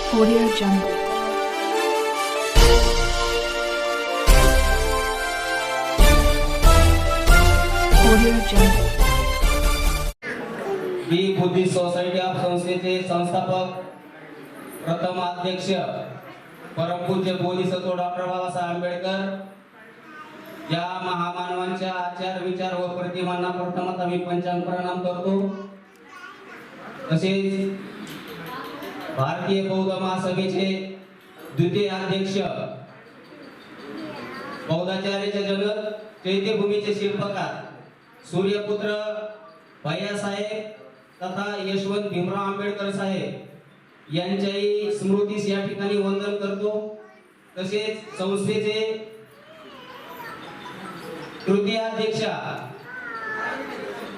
Audio Jungle. Audio Jungle. Me Buddhist society of संस्थेचे संस्थापक प्रथम अध्यक्ष परमपूज्य बोधिसत्व डॉक्टर बाबासाहेब आंबेडकर या महामानवांच्या आचार विचार व प्रतिमांना प्रथमतः मी पंचांग प्रणाम करतो। तसेच भारतीय बौद्ध महासभेचे द्वितीय अध्यक्ष बौद्धाचार्याचे जनक चैत्यभूमीचे शिल्पकार सूर्यपुत्र भैयासाहेब तथा यशवंत भीमराव आंबेडकर साहेब यांच्याही स्मृतीस या ठिकाणी वंदन करतो। तसेच संस्थेचे तृतीय अध्यक्षा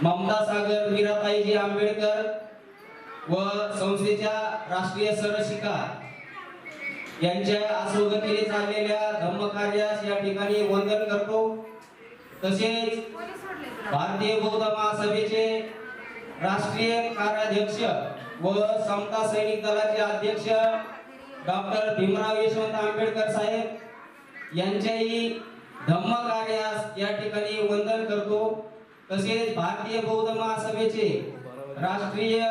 ममता सागर मीराताईजी आंबेडकर व संस्थेच्या राष्ट्रीय सरशिका यांच्या आसोगतीने चाललेल्या धम्मकार्यास या ठिकाणी वंदन करतो। तसेच भारतीय बौद्ध महासभेचे राष्ट्रीय कार्याध्यक्ष व समता सैनिक दलाचे अध्यक्ष डॉक्टर भीमराव यशवंत आंबेडकर साहेब यांच्याही धम्मकार्यास या ठिकाणी वंदन करतो। तसेच भारतीय बौद्ध महासभेचे राष्ट्रीय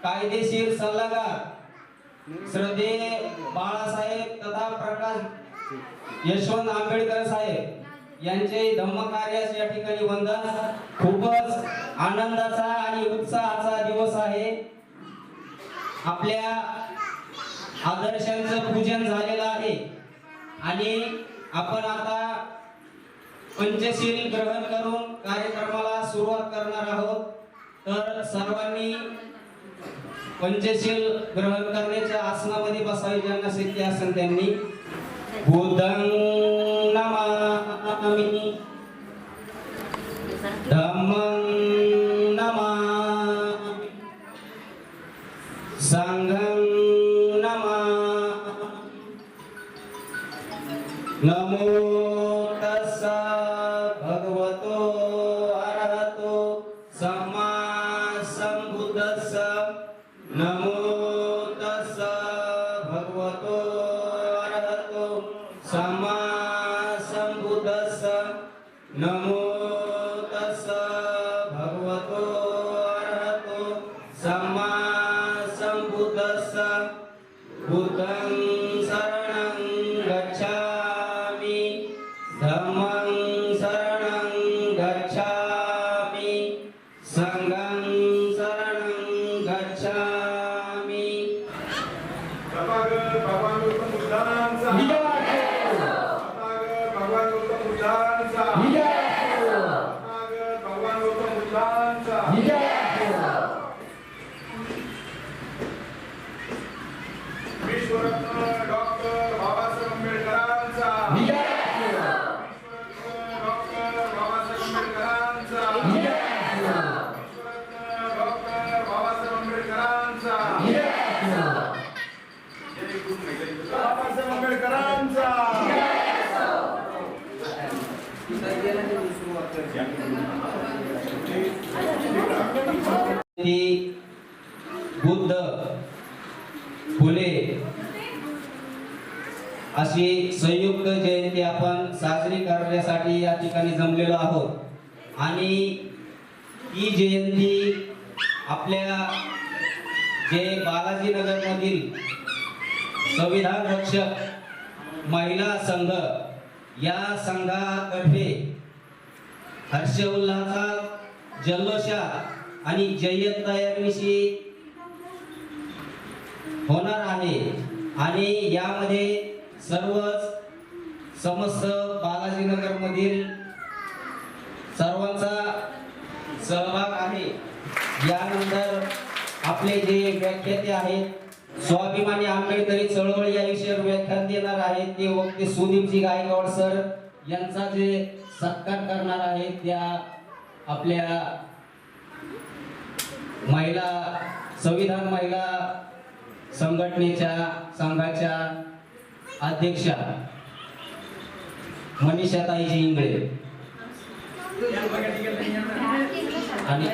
कायदेशीर सल्लागार श्रद्धेय बाळासाहेब तथा प्रकाश यशवंत आंबेडकर साहेब यांचे धम्मकार्यास या ठिकाणी वंदन। खूपच आनंदाचा आणि उत्साहाचा दिवस आहे। आपल्या आदर्शांचं पूजन झालेलं आहे आणि आपण आता पंचशील ग्रहण करून कार्यक्रमाला सुरुवात करणार आहोत। तर सर्वांनी पंचशील ग्रहण करण्याच्या आसनामध्ये बसावे। ज्यांना शक्य असेल त्यांनी बुद्धं नमामि धम्मं नमामि संघं नमामि नमो तस्सा भगवतो अरहतो सम्मा संबुद्धस्सा नमो तस्सा भगवतो अरहतो सम्मा संबुद्धस्सा नमो तस्सा भगवतो अरहतो सम्मा संबुद्धस्सा बुद्धं शरणं गच्छामि धम्मं शरणं गच्छामि संघं शरणं गच्छामि। भगवान गौतम बुद्धांचा भगवान गौतम बुद्धांचा भगवान गौतम बुद्धांचा विश्वरत्न डॉक्टर बाबासाहेब आंबेडकरांचा विश्वरत्न डॉक्टर बाबासाहेब आंबेडकरांचा विश्वरत्न डॉक्टर बाबासाहेब आंबेडकरांचा बाबासाहेब आंबेडकरांचा बुद्ध फुले अशी संयुक्त जयंती आपण साजरी करण्यासाठी या ठिकाणी जमलेलो आहोत आणि ही जयंती आपल्या जे बालाजीनगर मधील संविधान रक्षक महिला संघ या संघातर्फे हर्षोल्लासात जल्लोषात आणि जय्यत तयारीनिशी होणार आहे आणि यामध्ये सर्वच समस्त बालाजीनगर मधील सर्वांचा सहभाग आहे। यानंतर आपले जे व्याख्याते आहेत स्वाभिमानी आंबेडकरी चळवळ या विषयावर व्याख्यान देणार आहेत ते वक्ते सुदीपजी गायकवाड सर यांचा जे सत्कार करणार आहेत त्या आपल्या महिला संविधान महिला संघटनेच्या संघाच्या अध्यक्षा मनीषाताईजी इंगळे आणि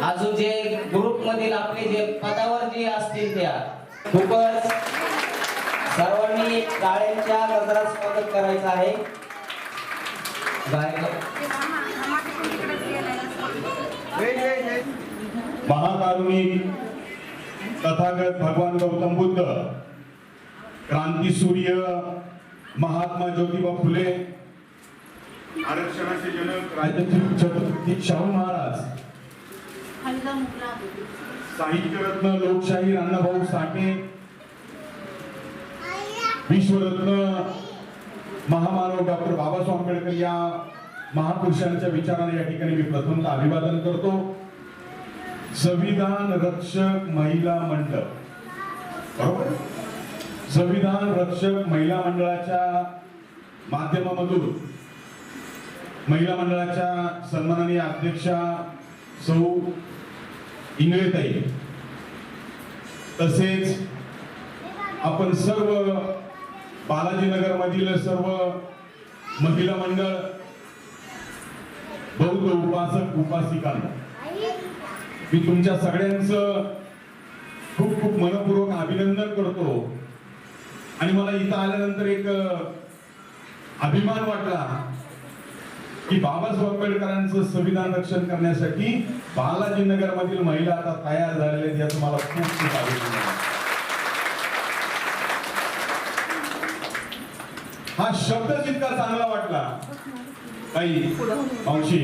अजून जे ग्रुप मधील आपले जे पदावर जे असतील त्या खूपच सर्वांनी टाळ्यांच्या गजरात स्वागत करायचं आहे. गायक महाकारुणिक तथागत भगवान गौतम बुद्ध, क्रांतीसूर्य महात्मा ज्योतिबा फुले, आरक्षणाचे जनक राजश्री छत्रपती शाहू महाराज, साहित्यरत्न लोकशाहीर अण्णाभाऊ साठे, विश्वरत्न महामानव डॉक्टर बाबासाहेब आंबेडकर या महापुरुषांच्या विचाराने या ठिकाणी मी प्रथमतः अभिवादन करतो. संविधान रक्षक महिला मंडळ, बरोबर, संविधान रक्षक महिला मंडळाच्या माध्यमामधून महिला मंडळाच्या सन्माननीय अध्यक्षा सौ इंगळेताई, तसेच आपण सर्व बालाजीनगर मधील सर्व महिला मंडळ, बौद्ध उपासक उपासिकांना मी तुमच्या सगळ्यांचं खूप खूप मनपूर्वक अभिनंदन करतो. आणि मला इथं आल्यानंतर एक अभिमान वाटला की बाबासाहेब आंबेडकरांचं संविधान रक्षण करण्यासाठी बालाजीनगर मधील महिला आता तयार झालेल्या आहेत, याचं मला खूप खूप अभिमान आहे. हा शब्द जितका चांगला वाटला ताई मावशी,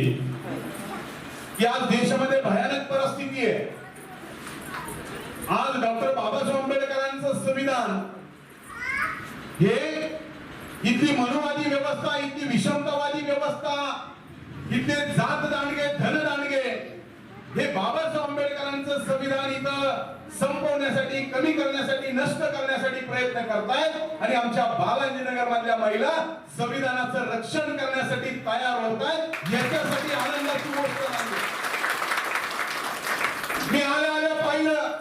की आज देशामध्ये भयानक परिस्थिती आहे. आज डॉक्टर बाबासाहेब आंबेडकरांचं संविधान हे इथली मनुवादी व्यवस्था, इथली विषमतावादी व्यवस्था, इथले जात दांडगे, धन दांडगे हे बाबासाहेब आंबेडकरांचं संविधान इथं संपवण्यासाठी, कमी करण्यासाठी, नष्ट करण्यासाठी प्रयत्न करतायत. आणि आमच्या बालाजीनगर मधल्या महिला संविधानाचं रक्षण करण्यासाठी तयार होत आहेत. याच्यासाठी आनंदाची गोष्ट नाही. मी आल्या पाहिलं,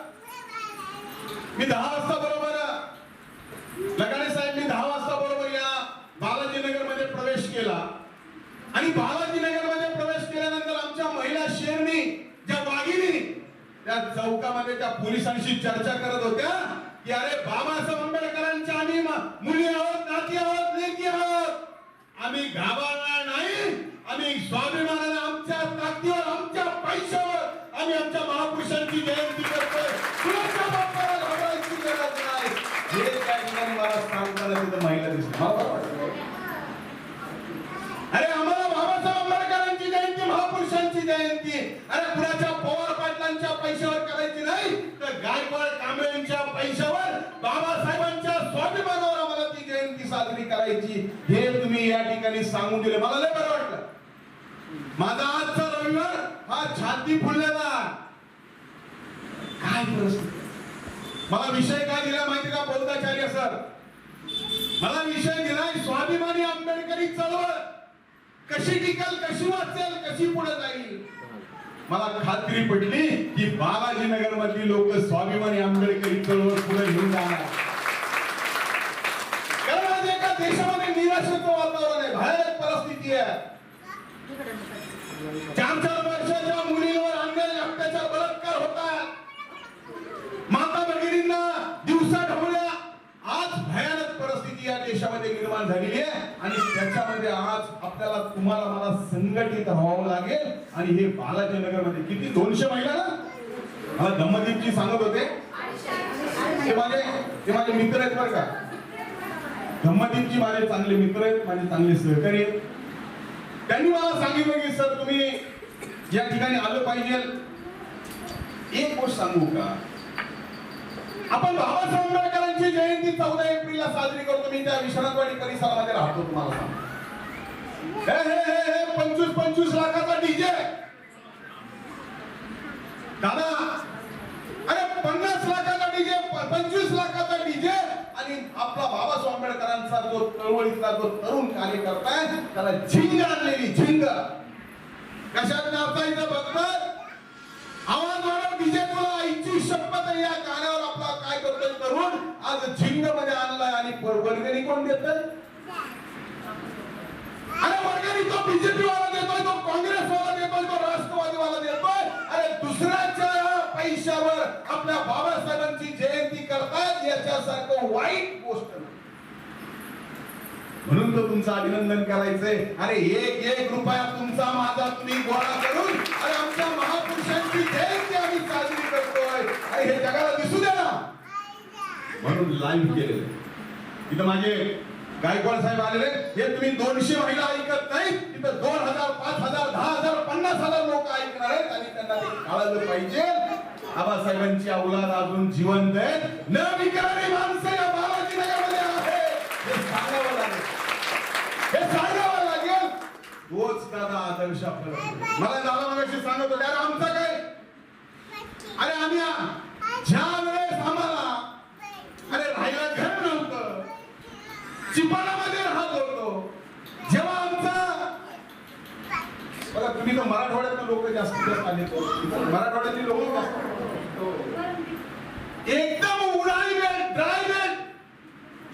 मी 10 वाजता बरोबर लगाडे साहेब, मी 10 वाजता बरोबर या बालाजीनगर मध्ये प्रवेश केला. आणि बालाजीनगर मध्ये प्रवेश केल्यानंतर आमच्या महिला शेरनी, ज्या वाघिणी त्या चौकामध्ये त्या पोलिसांशी चर्चा करत होत्या की अरे बाबासाहेब आंबेडकरांच्या आम्ही मुली आहोत, नाती आहोत, लेकी आहोत, आम्ही घाबरणार नाही, आम्ही स्वाभिमानाने आमच्या ताकदीवर, आमच्या पैशावर आम्ही आमच्या महापुरुषांची जयंती करतोय, कुणाच्या बापाला घाबरायची गरज नाही. हे त्या ठिकाणी मला सांगताना तिथं महिला दिसली. अरे आम्हाला बाबासाहेब आंबेडकरांची जयंती, महापुरुषांची जयंती अरे कुणाच्या पवार पाटलांच्या पैशावर करायची नाही, तर गायकवाड कांबळेंच्या पैशावर, बाबासाहेबांच्या स्वाभिमानावर आम्हाला ती जयंती साजरी करायची. हे तुम्ही या ठिकाणी सांगून दिले, मला लय बरं वाटलं. माझा आजचा रविवार हा छाती फुललेला. काय परिस्थिती, मला विषय काय दिला माहिती का बौद्धाचार्य सर, मला विषय दिलाय स्वाभिमानी आंबेडकरी चळवळ कशी टिकल, कशी वाचेल, कशी पुढे जाईल. मला खात्री पटली की बालाजीनगर मधली लोक स्वाभिमानी आंबेडकरी चळवळ पुढे घेऊन जाणार. कारण आज एका देशामध्ये निराशेचं वातावरण आहे, भयानक परिस्थिती आहे. 4-4 वर्षाच्या मुलींवर अन्याय, अत्याचार, बलात्कार होतात. माता भगिनींना दिवसा ढवळ्या. आज भयानक परिस्थिती या देशामध्ये निर्माण झालेली आहे. आणि त्याच्यामध्ये आज आपल्याला, तुम्हाला, मला संघटित व्हावं लागेल. आणि हे बालाजीनगर मध्ये किती 200 महिला ना, मला धम्मदीपजी सांगत होते, ते माझे मित्र आहेत बरं का. धम्मदीपजी माझे चांगले मित्र आहेत, माझे चांगले सहकारी आहेत. त्यांनी मला सांगितलं की सर तुम्ही या ठिकाणी आलं पाहिजे. एक गोष्ट सांगू का, आपण बाबासाहेब आंबेडकरांची जयंती 14 एप्रिलला साजरी करतो. मी त्या विश्रांतवाडी परिसरामध्ये राहतो. तुम्हाला सांगतो, हे 25 लाखाचा डीजे दादा, अरे 50 लाखाचा डीजे, 25 लाखाचा डीजे. आणि आपला बाबासाहेब आंबेडकरांचा जो चळवळीतला जो तरुण कार्यकर्ता आहे त्याला झिंग आणलेली. झिंग कशात नाचायचं बघतात, आवाज वाढव डीजे, तुला आईची शपथ आहे. या गाण्यावर आपला काय करतोय तरुण, आज झिंग मध्ये आणलाय. आणि वर्गणी कोण देतोय? अरे वर्गणी तो बीजेपी वाला देतोय, तो काँग्रेस वाला देतोय, तो राष्ट्रवादी वाला देतोय. अरे दुसऱ्याच्या पैशावर आपल्या बाबासाहेबांची जयंती करतायत. वाईट गोष्ट नाही. म्हणून तो तुमचं अभिनंदन करायचंय. अरे एक एक रुपया तुमचा माझा तुम्ही गोळा करून अरे आमच्या महापुरुषांची जयंती आम्ही साजरी करतोय. अरे हे जगाला दिसू द्या ना म्हणून लाईव्ह केलेलं. इथं माझे गायकवाड साहेब आलेले. हे तुम्ही 200 महिला ऐकत नाही, तिथं 2000, 5000, 10000, 50,000 लोक ऐकणार आहेत आणि त्यांना ते कळलं पाहिजे. आबासाहेबांची औलाद अजून जिवंत आहे. न विकणारी माणसं या बालाजीनगरमध्ये आहे. हे सांगावं लागेल, हे सांगावं लागेल. तोच दादा आदर्श आपल्याला. मला दादा मगाशी सांगत होते, अरे आमचं काय, अरे आम्ही ज्या वेळेस आम्हाला अरे राहायला घर नव्हतं, चिपाडामध्ये राहत होतो, जेव्हा आमचा बघा तुम्ही तर मराठवाड्यातले लोक जास्तीत जास्त आले, मराठवाड्यातली लोक जास्त एकदम उडाईवेल ड्रायवेल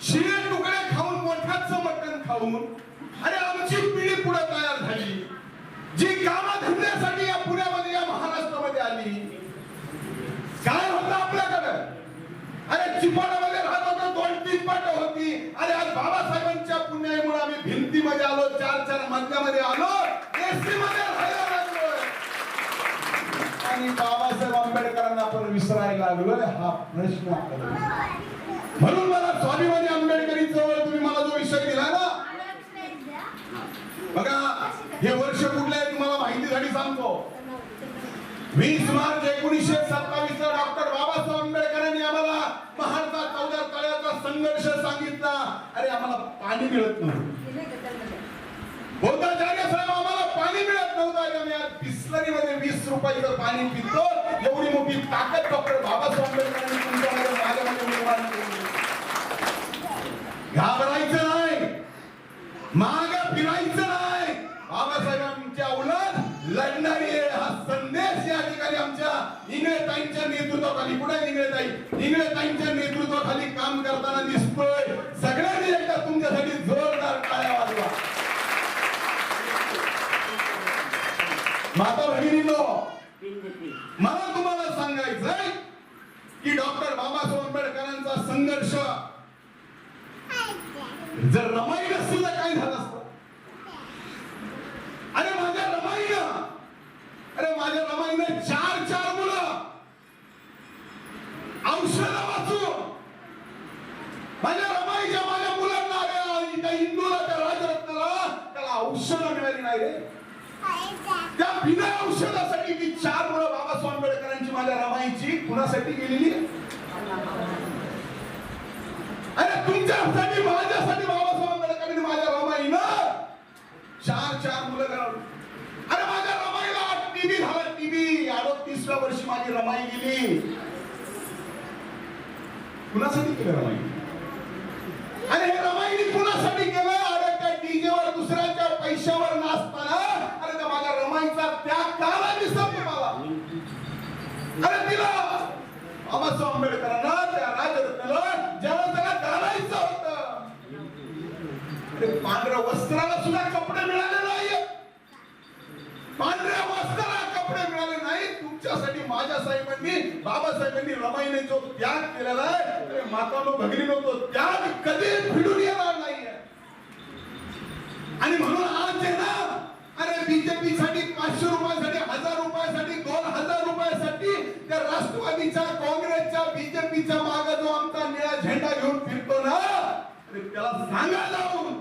शिळे तुकडे खाऊन मोठ्याचं मटण खाऊन अरे आमची पिढी पुढे तयार झाली, जी कामधंद्यासाठी या पुण्यामध्ये या महाराष्ट्रामध्ये आली. काय होतं आपल्याकडं? अरे चिपाडामध्ये राहत होतो, 2-3 पाट होती. अरे आज बाबासाहेबांच्या पुण्यामुळे आम्ही भिंतीमध्ये आलो, 4-4 मजल्यामध्ये आलो, एसी मध्ये राहायला लागलोय. आणि बाबासाहेब आंबेडकरांना आपण विसरायला लागलोय हा प्रश्न आपल्याला. म्हणून मला स्वाभिमानी आंबेडकरी चळवळ तुम्ही मला जो विषय दिला ना, बघा हे वर्ष कुठलं आहे तुम्हाला माहितीसाठी सांगतो. 20 मार्च 1927 डॉक्टर बाबासाहेब आंबेडकरांनी आम्हाला महाडचा 14 तळ्याचा संघर्ष सांगितला. अरे आम्हाला पाणी मिळत नव्हतं, बोधाचार्य साहेब आम्हाला पाणी मिळत नव्हतं. आणि आम्ही आज बिस्लरीमध्ये 20 रुपयाचं पाणी पितो. एवढी मोठी ताकद डॉक्टर बाबासाहेब आंबेडकरांनी तुमच्यामध्ये माझ्यामध्ये निर्माण केली. घाबरायचं नाही, मागं फिरायचं नाही. बाबासाहेबांच्या औलाद लढणारी आहे हा संदेश या ठिकाणी आमच्या इंगळेताईंच्या नेतृत्वाखाली, कुठे इंगळेताई, इंगळेताईंच्या नेतृत्वाखाली काम करताना दिसतोय. सगळ्यांनी एकदा तुमच्यासाठी जोरदार टाळ्या वाजवा. माता भगिनींनो, मला तुम्हाला सांगायचंय की डॉक्टर बाबासाहेब आंबेडकरांचा संघर्ष जर रमाई नसतं तर काय झालं असतं? अरे माझ्या रमाईनं 4 मुलं औषध वाचून माझ्या रमाईच्या माझ्या मुलांना त्या हिंदूला त्या राजरत्नाला त्याला औषध मिळाली नाही रे. त्या बिना औषधासाठी ती 4 मुलं बाबासाहेब आंबेडकरांची माझ्या रमाईची कुणासाठी गेलेली? अरे तुमच्यासाठी माझ्यासाठी बाबासाहेब आंबेडकरांनी माझ्या रमाईनं 4 मुलं घडवली. अरे माझ्या रमाईला टीबी झाला, टीबी 38व्या वर्षी माझी रमाई गेली. कुणासाठी केलं रमाई? आणि हे रमाईने कुणासाठी केलं? अरे त्या डीजेवर दुसऱ्याच्या पैशावर नाचताना अरे त्या माझ्या रमाईचा त्याग काला दिसत मला. अरे तिला बाबासाहेब आंबेडकरांना त्या राजरत्नाला ज्याला त्याला घालायचं होतं, पांढऱ्या वस्त्राला सुद्धा कपडे मिळाले नाही. पांढऱ्या वस्त्राला कपडे मिळाले नाही. तुमच्यासाठी माझ्या साहेबांनी बाबासाहेबांनी रमाईने जो त्याग केलेला आहे, मातानो भगिनीनो, तो त्याग कधी फिरून येणार नाहीये. आणि म्हणून आज आहे ना, अरे बीजेपी साठी 500 रुपयासाठी, 1000 रुपयासाठी, 2000 रुपयासाठी त्या राष्ट्रवादीच्या, काँग्रेसच्या, बीजेपीच्या मागे जो आमचा निळा झेंडा घेऊन फिरतो ना, त्याला सांगा जाऊन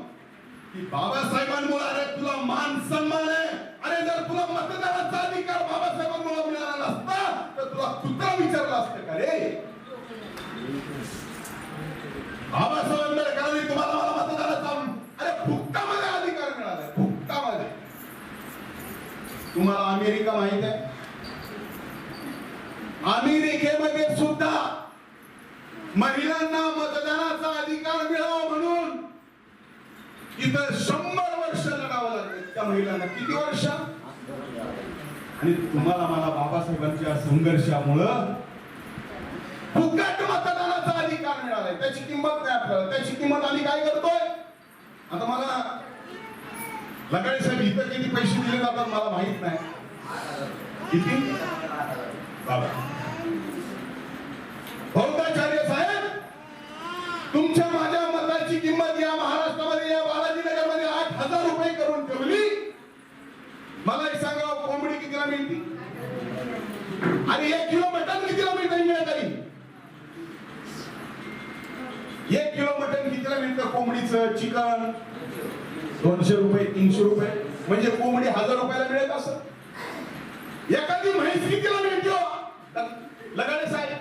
की बाबासाहेबांमुळे अरे तुला मान सन्मान आहे. अरे जर तुला मतदानाचा अधिकार बाबासाहेबांमुळे मिळाला नसता तर तुला कुत्रा विचारला असतं का रे? बाबासाहेब आंबेडकरांनी तुम्हाला मला मतदानाचा अरे फुकटामध्ये अधिकार मिळाला, फुकटामध्ये. तुम्हाला अमेरिका माहित आहे? अमेरिकेमध्ये सुद्धा महिलांना मतदानाचा अधिकार मिळावा म्हणून इथं 100 वर्ष लढावं लागलं त्या महिलांना. किती वर्ष? आणि तुम्हाला मला बाबासाहेबांच्या संघर्षामुळं फुकट मतदानाचा अधिकार मिळालाय. त्याची किंमत नाही आपल्याला. त्याची किंमत आम्ही काय करतोय? आता मला लगाडे साहेब इथं किती पैसे दिले जातात मला माहित नाही. किती? बाबा बोधाचार्य साहेब आणि 1 किलो मटण कितीला मिळतं इंग्रजांनी? 1 किलो मटण कितीला मिळतं? कोंबडीचं चिकन 200 रुपये 300 रुपये, म्हणजे कोंबडी 1000 रुपयाला मिळत असं. एखादी म्हैस कितीला मिळते हो? लगाडे साहेब,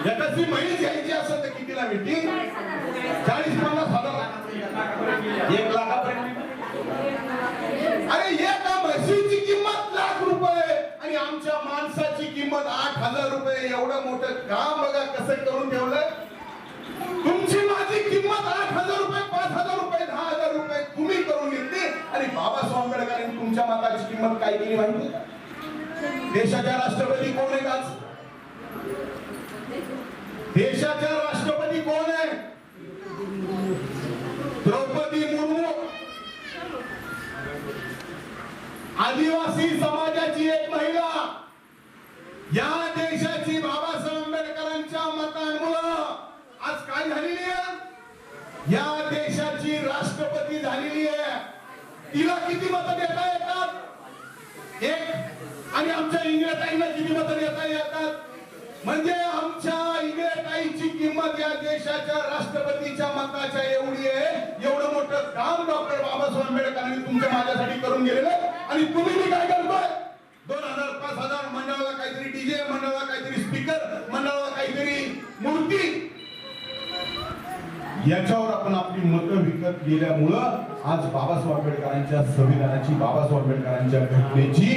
एखादी म्हैस घ्यायची असेल तर कितीला मिळते? 40-50 हजार, 1 लाखापर्यंत. अरे एका म्हशीची किंमत लाख रुपये आणि आमच्या माणसाची किंमत 8,000 रुपये. एवढं मोठं काम बघा कसं करून ठेवलंय. तुमची माझी किंमत 8,000 रुपये, 5,000 रुपये, 10,000 रुपये तुम्ही करून घेतली. आणि बाबासाहेब आंबेडकरांनी तुमच्या मताची किंमत काय केली माहिती? देशाच्या राष्ट्रपती कोण आहेत आज? देशाच्या राष्ट्रपती कोण आहे? द्रौपदी मुर्मू. आदिवासी समाजाची एक महिला या देशाची बाबासाहेब आंबेडकरांच्या मतांमुळे आज काय झालेली आहे? या देशाची राष्ट्रपती झालेली आहे. तिला किती मतं देता येतात? 1. आणि आमच्या इंग्रजांना किती मतं देता येतात? म्हणजे आमच्या इंग्रजांची किंमत या देशाच्या राष्ट्रपतीच्या मताच्या एवढी आहे. एवढं मोठं काम डॉक्टर बाबासाहेब आंबेडकरांनी तुमच्या माझ्यासाठी करून गेलेलं आहे. आणि तुम्ही मी काय करतोय? 2,000 5,000 मंडळाला काहीतरी डीजे, मंडळाला काहीतरी स्पीकर, मंडळाला काहीतरी मूर्ती, याच्यावर आपण आपली मतं विकत गेल्यामुळं आज बाबासाहेब आंबेडकरांच्या संविधानाची, बाबासाहेब आंबेडकरांच्या घटनेची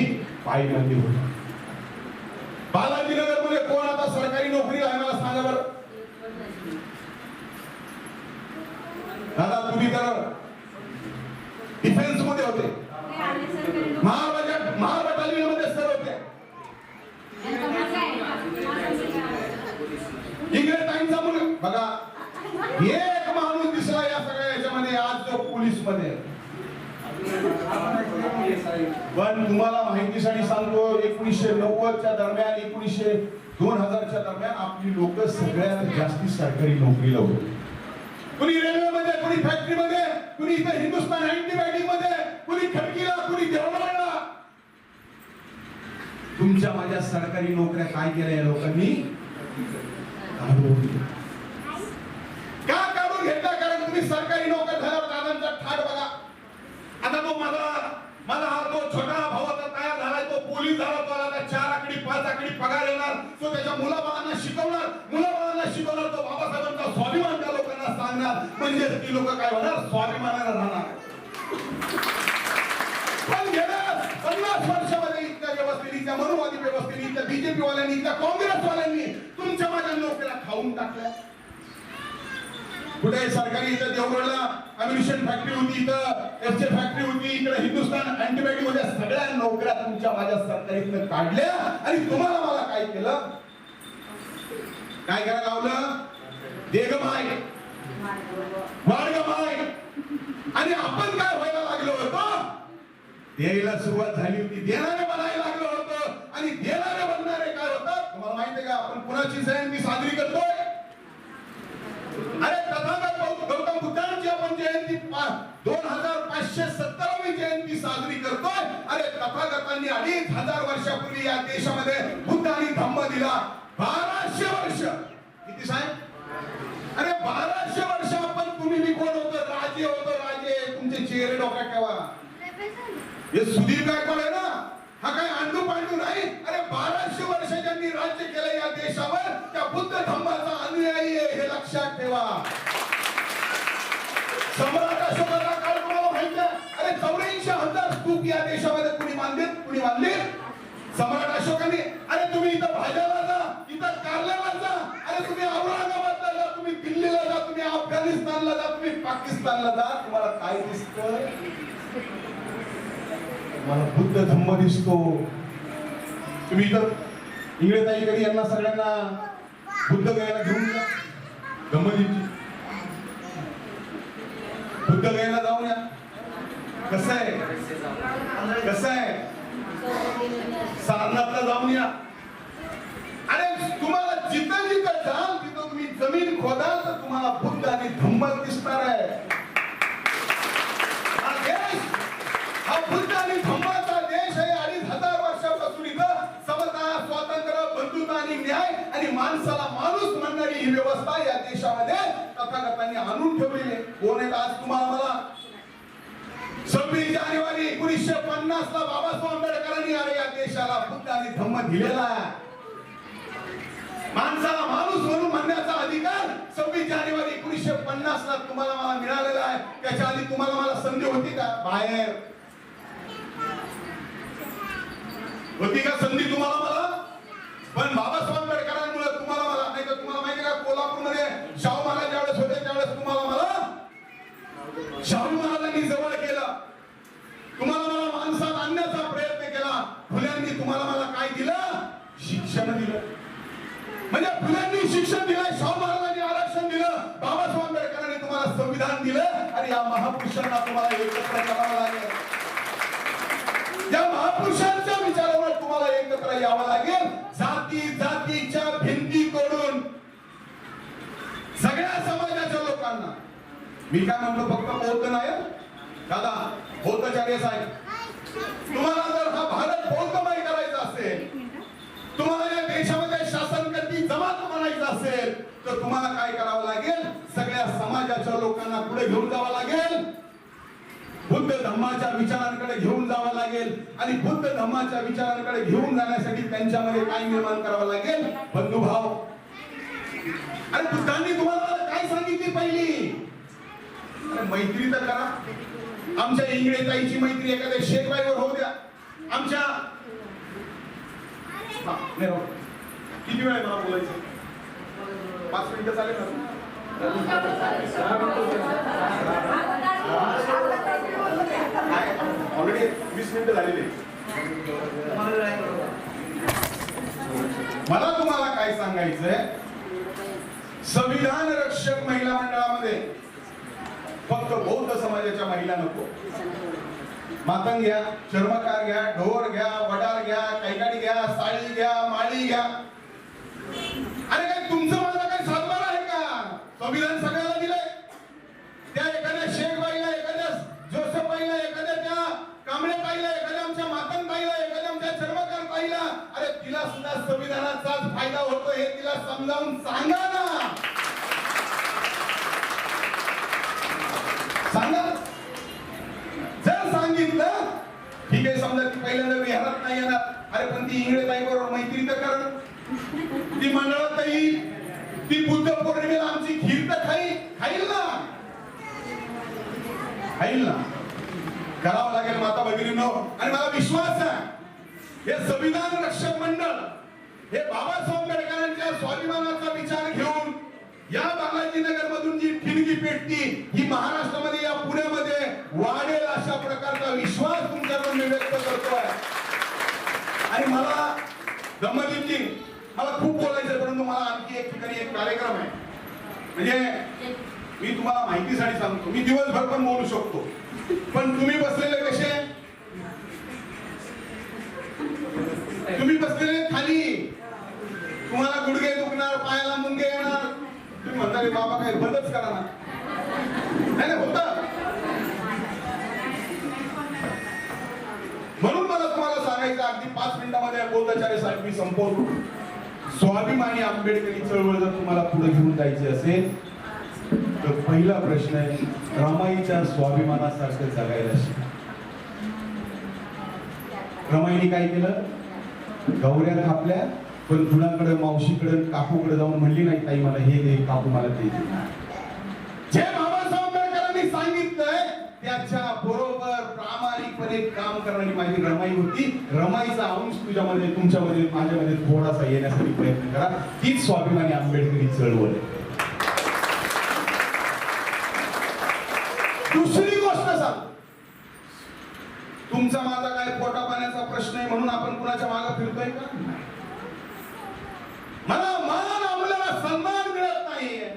पायमल्ली होती. बालाजीनगर मध्ये कोण आता सरकारी नोकरी आहे मला सांगा बरं. दादा तुम्ही तर डिफेन्स मध्ये होते, महार बटालियन मध्ये सर होते. इंग्रजांचा मुलगा बघा, एक माणूस दिसला या सगळ्या याच्यामध्ये आज जो पोलीस मध्ये. पण तुम्हाला माहितीसाठी सांगतो 1990च्या दरम्यान 2000च्या दरम्यान आपली लोक सगळ्यात जास्ती सरकारी नोकरीला होती. कुणी रेल्वेमध्ये, कुणी फॅक्टरीमध्ये, कुणी इथे हिंदुस्थान अँटीबायोटिक मध्ये, कुणी खडकीला, कुणी देवळाला. तुमच्या माझ्या सरकारी नोकऱ्या काय केल्या या लोकांनी? का काढून घेतला? कारण तुम्ही सरकारी नोकर झाल्यावर दादांचा ठाट बघा. आता तो माझा हा तो छोटा भाऊ आता तयार झालाय, तो पोलीस झाला, तो आता 4 आकडी 5 आकडी पगार येणार, तो त्याच्या मुलाबाळांना शिकवणार, तो बाबासाहेबांचा स्वाभिमान त्या लोकांना सांगणार. म्हणजे ती लोक काय होणार? स्वाभिमानाने राहणार. पण गेल्या 50 वर्षामध्ये इतक्या व्यवस्थेने, इतक्या मनुवादी व्यवस्थेने, इतक्या बीजेपी वाल्यांनी, इतक्या काँग्रेसवाल्यांनी तुमच्या माझ्या नोकऱ्या खाऊन टाकल्या. कुठे सरकारी इथं देवगडला अम्युनिशन फॅक्टरी होती, इथं एफचे फॅक्टरी होती, इकडे हिंदुस्थान अँटीबायोटिक मध्ये सगळ्या नोकऱ्या तुमच्या माझ्या सरकारीतनं काढल्या. आणि तुम्हाला मला काय केलं? काय करायला लावलं? देगमाय, वाडगमाय. आणि आपण काय व्हायला लागलो होतो? द्यायला सुरुवात झाली होती, देणारे बनायला लागलो होतो. आणि देणारे बनणारे काय होतात तुम्हाला माहितीये का? आपण कुणाची जयंती साजरी करतोय? अरे तथागत गौतम बुद्धांची आपण जयंती 2517वी जयंती साजरी करतोय. अरे तथागतांनी 2500 वर्षापूर्वी या देशामध्ये बुद्ध आणि धम्म दिला. 1200 वर्ष. किती साहेब? अरे 1200 वर्ष आपण तुम्ही मी कोण होतो? राजे होतो, राजे. तुमचे चेहरे डोक्यात ठेवा. हे सुधीर गायकवाड आहे ना, हा काय अंडू पांडू नाही. अरे 1200 वर्ष ज्यांनी राज्य केलं या देशावर, त्या बुद्ध धम्माचा अनुयायी आहे, हे लक्षात ठेवा. सम्राट अशोकाचा काळ तुम्हाला माहिती आहे? अरे 84,000 स्तूप या देशामध्ये कुणी बांधले? सम्राट अशोकाने. अरे तुम्ही इथं भाजपला जा, इथं कारल्याला जा, अरे तुम्ही औरंगाबादला जा, तुम्ही दिल्लीला जा, तुम्ही अफगाणिस्तानला जा, तुम्ही पाकिस्तानला जा, तुम्हाला काय दिसतं? मला बुद्ध धम्म दिसतो. तुम्ही इथं इंग्रजांकडे यांना सगळ्यांना बुद्ध गयाला घेऊन जा, धम्मदीपची बुद्ध गयाला जाऊन या. कसं आहे सारनाथला जाऊन या. अरे तुम्हाला जिथं जाल तिथं तुम्ही जमीन खोदाल तर तुम्हाला बुद्ध आणि धम्म दिसणार आहे. हा बुद्ध आणि धम्माचा देश आहे. 2500 वर्षापासून इथं माणसाला माणूस म्हणणारी ही व्यवस्था या देशामध्ये तथागतांनी आणून ठेवलेली आहे. कोण आहे आज तुम्हाला मला 26 जानेवारी 1950 ला बाबासाहेब आंबेडकरांनी या देशाला बुद्ध आणि धम्म दिलेला आहे. माणसाला माणूस म्हणून म्हणण्याचा अधिकार 26 जानेवारी 1950 ला तुम्हाला मला मिळालेला आहे. त्याच्या आधी तुम्हाला मला संधी होती का? बाहेर होती का संधी तुम्हाला मला? पण बाबासाहेब आंबेडकरांमुळे तुम्हाला मला, नाही तर तुम्हाला माहिती का कोल्हापूरमध्ये शाहू महाराज ज्यावेळेस होते त्यावेळेस तुम्हाला मला शाहू महाराजांनी जवळ केलं. तुम्हाला मला माणसात आणण्याचा प्रयत्न केला. फुल्यांनी तुम्हाला मला काय दिलं? शिक्षण दिलं. म्हणजे फुल्यांनी शिक्षण दिलं, शाहू महाराजांनी आरक्षण दिलं, बाबासाहेब आंबेडकरांनी तुम्हाला संविधान दिलं. आणि या महापुरुषांना तुम्हाला एकत्र करावं लागेल. या महापुरुषांच्या विचारावर तुम्हाला एकत्र यावं लागेल. जाती जातीच्या भिंती तोडून सगळ्या समाजाच्या लोकांना, मी काय म्हणतो फक्त बौद्ध नाही दादा, बौद्धाचार्य साहेब, तुम्हाला जर हा भारत बौद्धमय करायचा असेल, तुम्हाला या देशामध्ये शासन करती जमात बनायचं असेल, तर तुम्हाला काय करावं लागेल? सगळ्या समाजाच्या लोकांना पुढे घेऊन जावं लागेल. बुद्ध धम्माच्या विचारांकडे घेऊन जावं लागेल. आणि बुद्ध धम्माच्या विचारांकडे घेऊन जाण्यासाठी त्यांच्यामध्ये काय निर्माण करावं लागेल? बंधुभाव. आणि बुद्धांनी तुम्हाला काय सांगितली पहिली? मैत्री तर करा. आमच्या इंगळे ताईची मैत्री एखाद्या शेतबाईवर होऊ द्या. आमच्या किती वेळ आहे मला बोलायचं? 5 मिनिटं चालेल ना? ऑलरेडी 20 मिनिटं झालेली. मला तुम्हाला काय सांगायचंय, संविधान रक्षक महिला मंडळामध्ये फक्त बौद्ध समाजाच्या महिला नको. मातंग घ्या, चर्मकार घ्या, ढोर घ्या, वडार घ्या, कैकाडी घ्या, साळी घ्या, माळी घ्या. अरे काय तुमचं माझं काही सातबार आहे का? संविधान सगळ्याला दिलंय. त्या एखाद्या शेखबाईला, एखाद्या जोसेफबाईला, एखाद्या त्या कांबळे बाईला, एखाद्या आमच्या मातंग बाईला, एखाद्या आमच्या चर्मकार बाईला, अरे तिला सुद्धा संविधानाचाच फायदा होतो हे तिला समजावून सांगा ना. सांगा. जर सांगितलं ठीक आहे, समजा ती पहिल्यांदा विहारात नाही येणार, अरे पण ती इंगळे ताई बरोबर मैत्री तर कर, ती मंडळात येईल, ती बुद्ध पौर्णिमेला आमची खीर तर खाईल ना. करावं लागेल माता भगिनींनो. आणि मला विश्वास आहे हे संविधान रक्षक मंडळ हे बाबासाहेब आंबेडकरांच्या स्वाभिमानाचा विचार घेऊन या बालाजीनगर मधून जी ठिणगी पेटती ही महाराष्ट्रामध्ये, या पुण्यामध्ये वाढेल अशा प्रकारचा विश्वास तुमच्याकडून मी व्यक्त करतोय. आणि मला दमदीपजी, मला खूप बोलायचं, परंतु मला आणखी एक ठिकाणी एक कार्यक्रम आहे. म्हणजे मी तुम्हाला माहितीसाठी सांगतो, मी दिवसभर पण बोलू शकतो, पण तुम्ही बसलेले कसे? तुम्ही बसलेले खाली, तुम्हाला गुडघे दुखणार, पायाला मुंगे येणार. तुम्ही म्हणता रे बाबा काय बंदच करा ना. नाही होतं. म्हणून मला तुम्हाला सांगायचं, अगदी 5 मिनिटांमध्ये बौद्धाचार्य साहेब मी संपवतो. स्वाभिमानी आंबेडकरी चळवळ जर तुम्हाला पुढे घेऊन जायची असेल तर पहिला प्रश्न आहे, रमाईच्या स्वाभिमानासारखं जगायला शिका. रमाईने काय केलं? गौऱ्या थापल्या, पण कुणाकडे, मावशीकडे, काकूकडे जाऊन म्हणली नाही ताई मला हे दे, काकू मला ते दे. जे बाबासाहेब आंबेडकरांनी सांगितलंय त्याच्या बरोबर प्रामाणिकपणे काम करणारी माझी रमाई होती. रमाईचा अंश तुझ्यामध्ये, तुमच्यामध्ये, माझ्यामध्ये थोडासा येण्यासाठी प्रयत्न करा. हीच स्वाभिमानी आंबेडकरी चळवळ आहे. दुसरी गोष्ट सांग, तुमचा माझा काय पोटा पाण्याचा प्रश्न आहे म्हणून आपण कुणाच्या मागे फिरतोय का? मला मान, आम्हाला सन्मान मिळत नाहीये.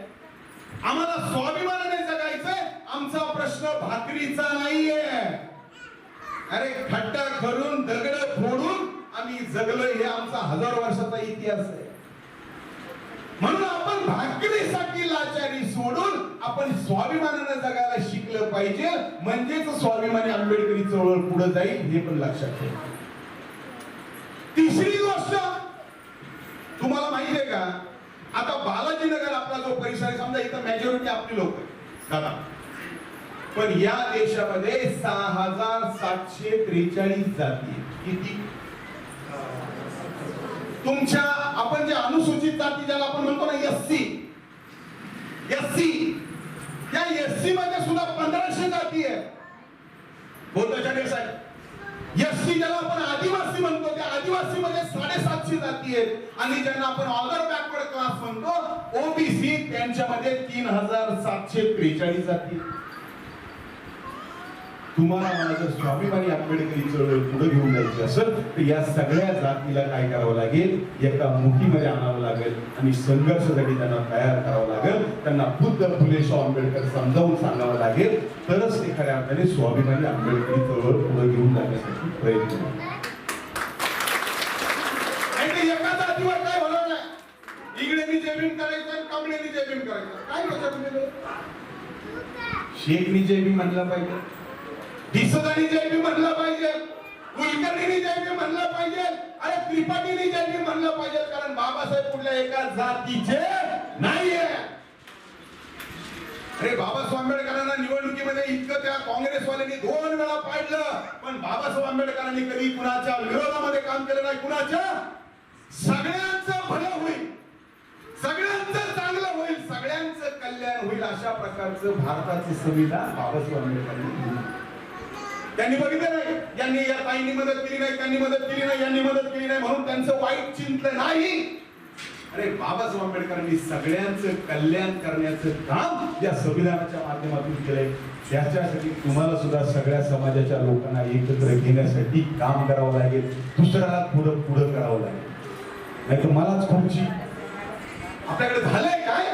आम्हाला स्वाभिमानाने जगायचंय. आमचा प्रश्न भाकरीचा नाहीये. अरे खड्डा करून, दगड फोडून आम्ही जगलोय, हे आमचा 1000 वर्षाचा इतिहास आहे. म्हणून आपण भाकरीसाठी लाचारी सोडून आपण स्वाभिमानाने जगायला शिकलं पाहिजे. म्हणजेच स्वाभिमानी आंबेडकरी चळवळ पुढे जाईल, हे पण लक्षात ठेवा. तिसरी गोष्ट तुम्हाला माहिती आहे का, आता बालाजीनगर आपला जो परिसर आहे, समजा इथं मेजॉरिटी आपली लोक दादा, पण या देशामध्ये 6,743 जाती आहेत. किती? तुमच्या आपण जे अनुसूचित जाती ज्याला आपण म्हणतो ना एससी, या एससी मध्ये सुद्धा 1500 जाती आहेत. बोलतो साहेब, एससी ज्याला आपण आदिवासी म्हणतो त्या आदिवासी मध्ये 750 जाती आहेत, आणि ज्यांना आपण ऑदर बॅकवर्ड क्लास म्हणतो ओबीसी, त्यांच्यामध्ये 3,743 जाती. तुम्हाला मला जर स्वाभिमानी आंबेडकरी चळवळ पुढे घेऊन जायची असेल तर या सगळ्या जातीला काय करावं लागेल, एका मुठीमध्ये आणावं लागेल आणि संघर्षासाठी त्यांना तयार करावं लागेल. त्यांना बुद्ध फुले शाहू आंबेडकर समजावून सांगावं लागेल, तरच ते खऱ्या अर्थाने स्वाभिमानी आंबेडकरी चळवळ पुढे घेऊन जाण्यासाठी प्रयत्न करतात. एका जातीवर काय होणार नाही, इगडेनी जयभीम करायचं, कमळेनी जयभीम करायचं, काय त्याच्यात शेखनी जयभीम म्हणला पाहिजे, डिसोदानी जयभीम म्हणलं पाहिजे, कुलकर्णीनी जयभीम म्हणलं पाहिजे, अरे त्रिपाठीनी जयभीम म्हणलं पाहिजे, कारण बाबासाहेब कुठल्या एका जातीचे नाहीये. अरे बाबासाहेब आंबेडकरांना निवडणुकीमध्ये इतकं त्या काँग्रेसवाल्यांनी 2 वेळा पाडलं, पण बाबासाहेब आंबेडकरांनी कधी कुणाच्या विरोधामध्ये काम केलं नाही. कुणाच्या? सगळ्यांचं भलं होईल, सगळ्यांचं चांगलं होईल, सगळ्यांचं कल्याण होईल, अशा प्रकारचं भारताचं संविधान बाबासाहेब आंबेडकरांनी. त्यांनी बघितलं नाही, यांनी या ताईंनी मदत केली नाही, त्यांनी मदत केली नाही, यांनी मदत केली नाही म्हणून त्यांचं वाईट चिंतन नाही. अरे बाबासाहेब आंबेडकरांनी सगळ्यांचं कल्याण करण्याचं काम या संविधानाच्या माध्यमातून केलंय. त्याच्यासाठी तुम्हाला सुद्धा सगळ्या समाजाच्या लोकांना एकत्र घेण्यासाठी काम करावं लागेल, दुसऱ्याला पुढं पुढं करावं लागेल. नाही तर मलाच खुर्ची आपल्याकडे झालंय काय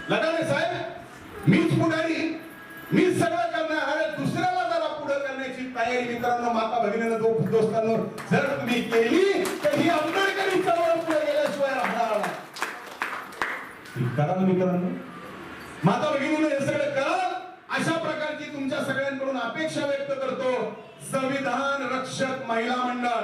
लगाने साहेब, मीच पुढारी, मीच सगळं करणार, अरे दुसऱ्याला जरा पुढे करण्याची तयारी मित्रांनो, माता भगिनींनो, दोस्तांनो जर तुम्ही केली तर ही आंबेडकरी चळवळ पुढे गेल्याशिवाय राहणार नाही. करा मित्रांनो, माता भगिनींनो हे सगळं करा. अशा प्रकारची तुमच्या सगळ्यांकडून अपेक्षा व्यक्त करतो. संविधान रक्षक महिला मंडळ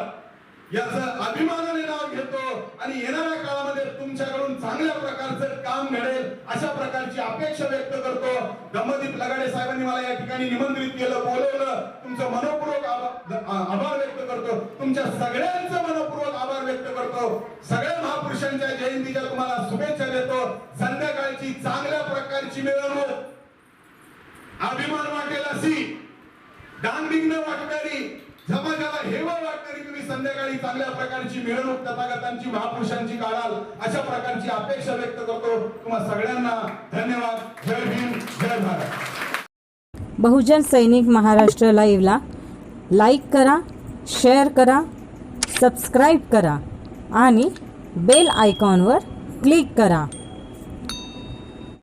याचं अभिमानाने नाव घेतो आणि येणाऱ्या काळामध्ये तुमच्याकडून चांगल्या प्रकारचं काम घडेल अशा प्रकारची अपेक्षा व्यक्त करतो. गमदीप लगाडे साहेबांनी मला या ठिकाणी निमंत्रित केलं, बोलवलं, तुमचं मनपूर्वक आभार व्यक्त करतो. तुमच्या सगळ्यांचं मनपूर्वक आभार व्यक्त करतो. सगळ्या महापुरुषांच्या जयंतीच्या तुम्हाला शुभेच्छा देतो. संध्याकाळची चांगल्या प्रकारची मिरवणूक, अभिमान वाटेल अशी, दानदिग्न वाटणारी, समाजाला हेवा वाटणारी तुम्ही संध्याकाळी चांगल्या प्रकारची मिरवणूक तथागतांची महापुरुषांची काढाल अशा प्रकारची अपेक्षा व्यक्त करतो. तुम्हा सगळ्यांना धन्यवाद. जय भीम, जय भारत. बहुजन सैनिक महाराष्ट्र लाईव्हला लाईक करा, शेअर करा, सबस्क्राईब करा आणि बेल आयकॉनवर क्लिक करा.